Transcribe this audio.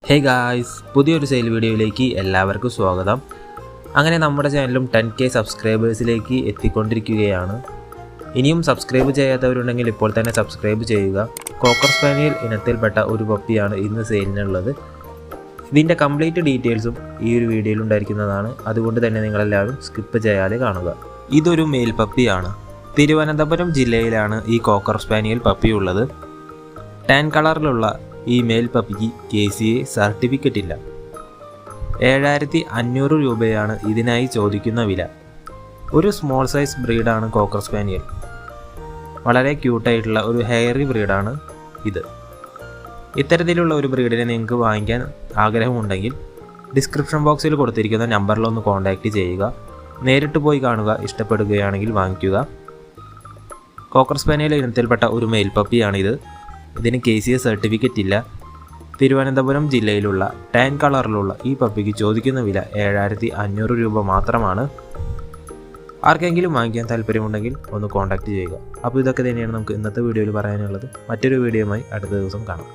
Hey guys, പുതിയൊരു sale വീഡിയോയിലേക്ക് എല്ലാവർക്കും സ്വാഗതം. അങ്ങനെ നമ്മുടെ ചാനലും 10K സബ്സ്ക്രൈബേഴ്സിലേക്ക് എത്തിക്കൊണ്ടിരിക്കുകയാണ്. ഇനിയും സബ്സ്ക്രൈബ് ചെയ്യാത്തവരുണ്ടെങ്കിൽ ഇപ്പോൾ തന്നെ സബ്സ്ക്രൈബ് ചെയ്യുക. കോക്കർ സ്പാനിയൽ ഇനത്തിൽപ്പെട്ട ഒരു പപ്പിയാണ് ഇന്ന് സെയിലിനുള്ളത്. ഇതിൻ്റെ കംപ്ലീറ്റ് ഡീറ്റെയിൽസും ഈ ഒരു വീഡിയോയിൽ ഉണ്ടായിരിക്കുന്നതാണ്. അതുകൊണ്ട് തന്നെ നിങ്ങളെല്ലാവരും സ്കിപ്പ് ചെയ്യാതെ കാണുക. ഇതൊരു മെയിൽ പപ്പിയാണ്. തിരുവനന്തപുരം ജില്ലയിലാണ് ഈ കോക്കർ സ്പാനിയൽ പപ്പി ഉള്ളത്. ടാൻ കളറിലുള്ള ഈ മെയിൽ പപ്പിക്ക് KCA സർട്ടിഫിക്കറ്റ് ഇല്ല. 7500 രൂപയാണ് ഇതിനായി ചോദിക്കുന്ന വില. ഒരു സ്മോൾ സൈസ് ബ്രീഡാണ് കോക്കർ സ്പാനിയൽ. വളരെ ക്യൂട്ടായിട്ടുള്ള ഒരു ഹെയറി ബ്രീഡാണ് ഇത്. ഇത്തരത്തിലുള്ള ഒരു ബ്രീഡിനെ നിങ്ങൾക്ക് വാങ്ങിക്കാൻ ആഗ്രഹമുണ്ടെങ്കിൽ ഡിസ്ക്രിപ്ഷൻ ബോക്സിൽ കൊടുത്തിരിക്കുന്ന നമ്പറിലൊന്ന് കോൺടാക്റ്റ് ചെയ്യുക. നേരിട്ട് പോയി കാണുക. ഇഷ്ടപ്പെടുകയാണെങ്കിൽ വാങ്ങിക്കുക. കോക്കർ സ്പാനിയൽ ഇനത്തിൽപ്പെട്ട ഒരു മെയിൽ പപ്പിയാണിത്. ഇതിന് KCA സർട്ടിഫിക്കറ്റ് ഇല്ല. തിരുവനന്തപുരം ജില്ലയിലുള്ള ടാൻ കളറിലുള്ള ഈ പപ്പിക്ക് ചോദിക്കുന്ന വില 7500 രൂപ മാത്രമാണ്. ആർക്കെങ്കിലും വാങ്ങിക്കാൻ താല്പര്യമുണ്ടെങ്കിൽ ഒന്ന് കോൺടാക്റ്റ് ചെയ്യുക. അപ്പോൾ ഇതൊക്കെ തന്നെയാണ് നമുക്ക് ഇന്നത്തെ വീഡിയോയിൽ പറയാനുള്ളത്. മറ്റൊരു വീഡിയോയുമായി അടുത്ത ദിവസം കാണാം.